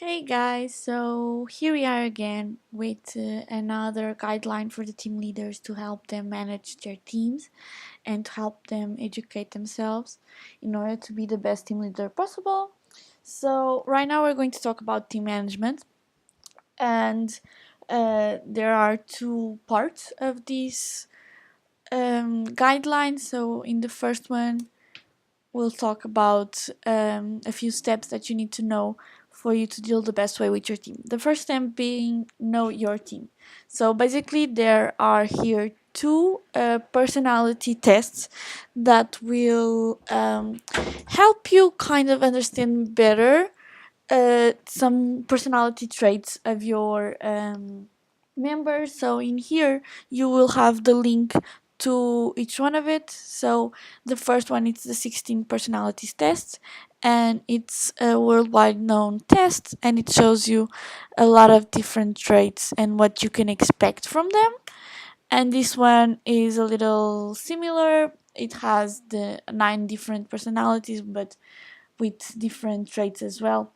Hey guys, so here we are again with another guideline for the team leaders to help them manage their teams and to help them educate themselves in order to be the best team leader possible. So, right now we're going to talk about team management, and there are two parts of these guidelines. So, in the first one, we'll talk about a few steps that you need to know for you to deal the best way with your team. The first step being know your team. So basically, there are here two personality tests that will help you kind of understand better some personality traits of your members. So in here, you will have the link to each one of it. So the first one is the 16 personalities test, and it's a worldwide known test, and it shows you a lot of different traits and what you can expect from them. And this one is a little similar. It has the 9 different personalities, but with different traits as well,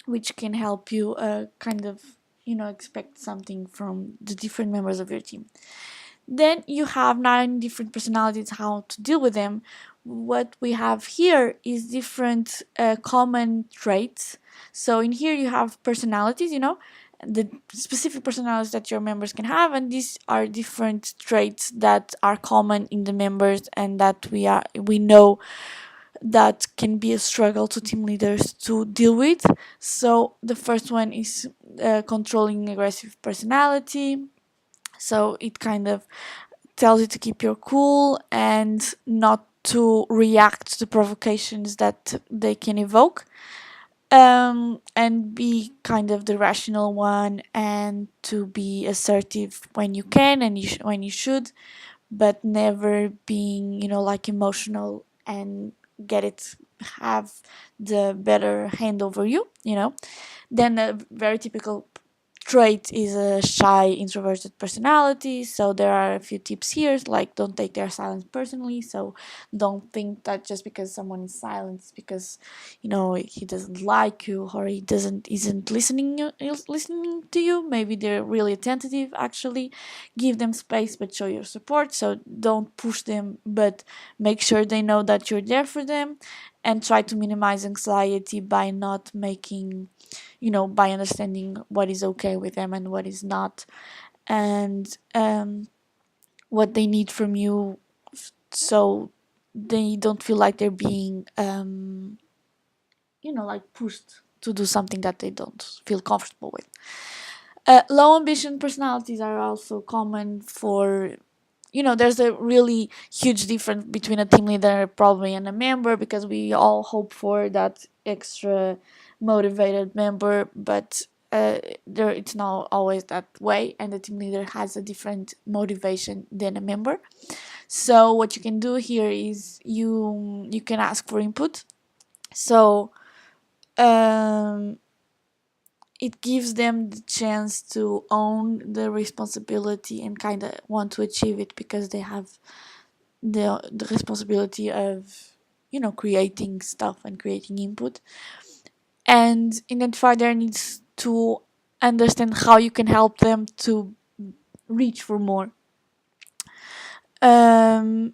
which can help you kind of expect something from the different members of your team. Then you have 9 different personalities, how to deal with them. What we have here is different common traits. So in here you have personalities, the specific personalities that your members can have, and these are different traits that are common in the members and that we know that can be a struggle to team leaders to deal with. So the first one is controlling aggressive personality. So it kind of tells you to keep your cool and not to react to provocations that they can evoke, and be kind of the rational one, and to be assertive when you can and when you should, but never being like emotional and get it have the better hand over you. Then a very typical trait is a shy introverted personality. So there are a few tips here, like don't take their silence personally. So don't think that just because someone is silent it's because he doesn't like you, or he doesn't isn't listening to you. Maybe they're really attentive. Actually, give them space but show your support. So don't push them, but make sure they know that you're there for them, and try to minimize anxiety by not making by understanding what is okay with them and what is not, and what they need from you, so they don't feel like they're being like pushed to do something that they don't feel comfortable with. Low ambition personalities are also common for there's a really huge difference between a team leader probably and a member, because we all hope for that extra motivated member, but it's not always that way, and the team leader has a different motivation than a member. So what you can do here is you can ask for input. So um, it gives them the chance to own the responsibility and kind of want to achieve it, because they have the responsibility of creating stuff and creating input, and identify their needs to understand how you can help them to reach for more. um,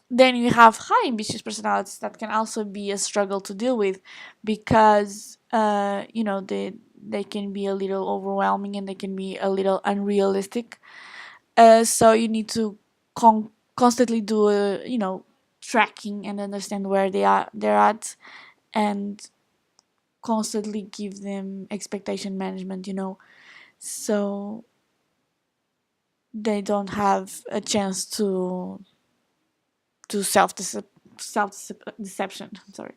then you have high ambitious personalities that can also be a struggle to deal with, because they can be a little overwhelming and they can be a little unrealistic. So you need to constantly do tracking and understand where they're at, and constantly give them expectation management, so they don't have a chance to self deception. Sorry.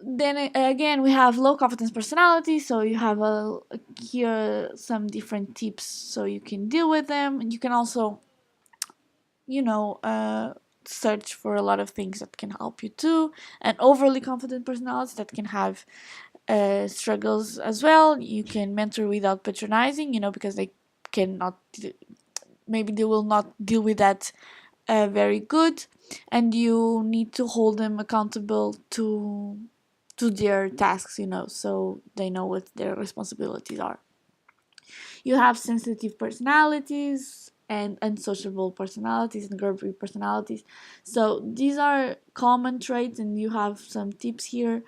Then again, we have low confidence personality. So you have here some different tips so you can deal with them. And you can also you know uh, search for a lot of things that can help you too. And overly confident personalities that can have struggles as well. You can mentor without patronizing, because they cannot, maybe they will not deal with that very good, and you need to hold them accountable to to their tasks, so they know what their responsibilities are. You have sensitive personalities and unsociable personalities and grumpy personalities. So these are common traits, and you have some tips here.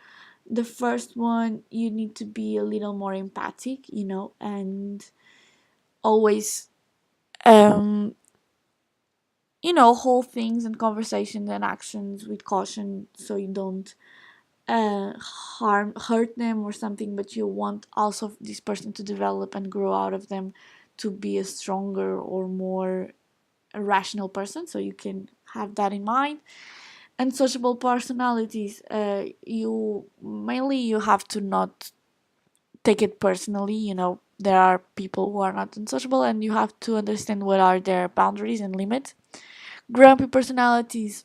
The first one, you need to be a little more empathic, and always um hold things and conversations and actions with caution, so you don't hurt them or something, but you want also this person to develop and grow out of them to be a stronger or more rational person, so you can have that in mind. And sociable personalities, you have to not take it personally. There are people who are not unsociable, and you have to understand what are their boundaries and limits. Grumpy personalities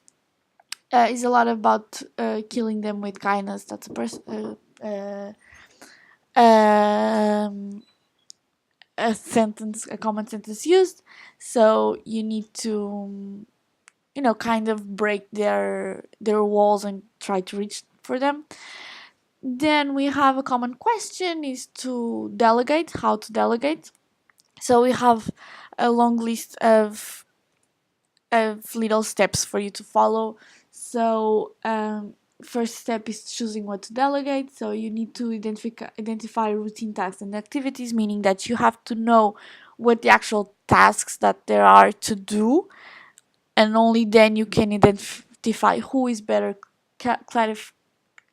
is a lot about killing them with kindness. That's a sentence, a common sentence used. So you need to, kind of break their walls and try to reach for them. Then we have a common question is to delegate, how to delegate. So we have a long list of little steps for you to follow. So first step is choosing what to delegate. So you need to identify routine tasks and activities, meaning that you have to know what the actual tasks that there are to do, and only then you can identify who is better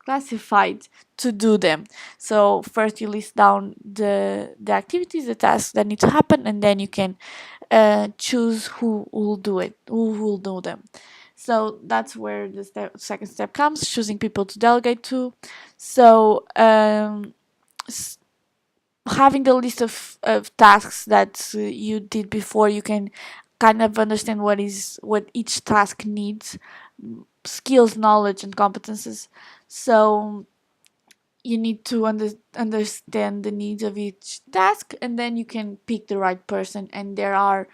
classified to do them. So first you list down the activities, the tasks that need to happen, and then you can choose who will do it, who will do them. So that's where the second step comes, choosing people to delegate to. So having the list of tasks that you did before, you can kind of understand what each task needs, skills, knowledge, and competences. So you need to understand the needs of each task, and then you can pick the right person. And there are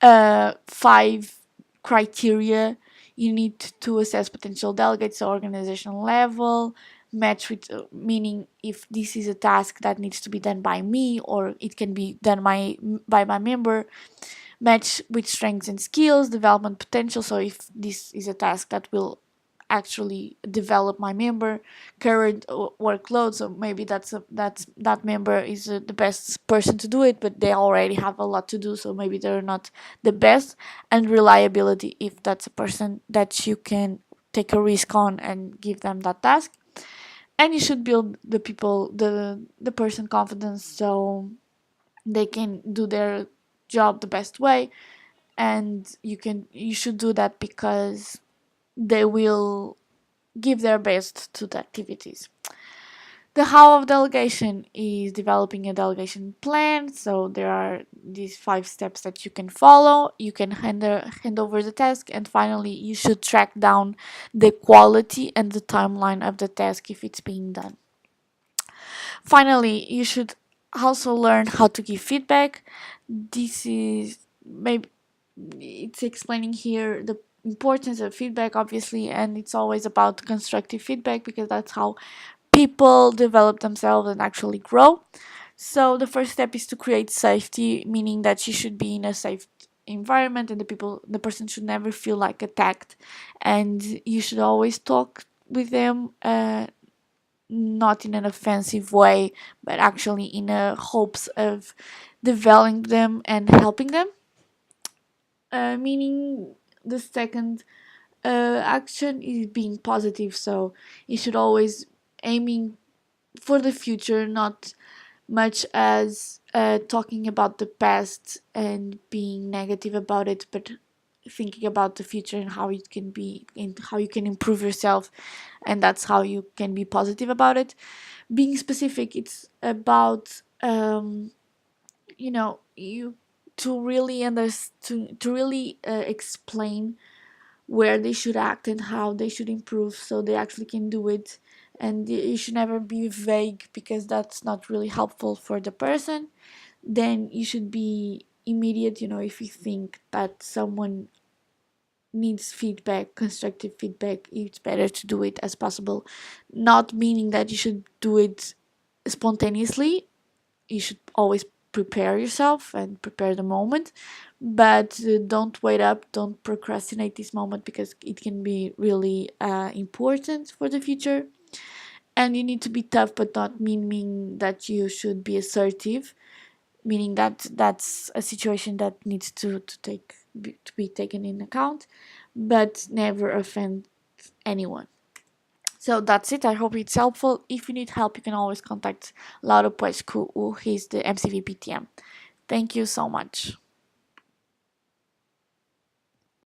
5 criteria. You need to assess potential delegates, so organizational level, match with, meaning if this is a task that needs to be done by me or it can be done by my member. Match with strengths and skills, development potential, so if this is a task that will actually develop my member. Current workload, so maybe that member is the best person to do it, but they already have a lot to do, so maybe they're not the best. And reliability, if that's a person that you can take a risk on and give them that task. And you should build the person confidence, so they can do their job the best way. And you should do that because they will give their best to the activities. The how of delegation is developing a delegation plan. So there are these 5 steps that you can follow. You can hand over the task, and finally, you should track down the quality and the timeline of the task if it's being done. Finally, you should also learn how to give feedback. This is maybe it's explaining here the importance of feedback, obviously, and it's always about constructive feedback because that's how people develop themselves and actually grow. So the first step is to create safety, meaning that you should be in a safe environment, and the person should never feel like attacked, and you should always talk with them, not in an offensive way, but actually in a hopes of developing them and helping them. Meaning the second action is being positive, so you should always aiming for the future, not much as talking about the past and being negative about it, but thinking about the future and how it can be and how you can improve yourself, and that's how you can be positive about it. Being specific, it's about you to really to really explain where they should act and how they should improve so they actually can do it. And you should never be vague because that's not really helpful for the person. Then you should be immediate, if you think that someone needs feedback, constructive feedback, it's better to do it as possible. Not meaning that you should do it spontaneously. You should always prepare yourself and prepare the moment, but don't wait up, don't procrastinate this moment, because it can be really important for the future. And you need to be tough, but not meaning that you should be assertive, meaning that that's a situation that needs to be taken in account, but never offend anyone. So that's it. I hope it's helpful. If you need help, you can always contact Laura Poescu, who is the MCV PTM. Thank you so much.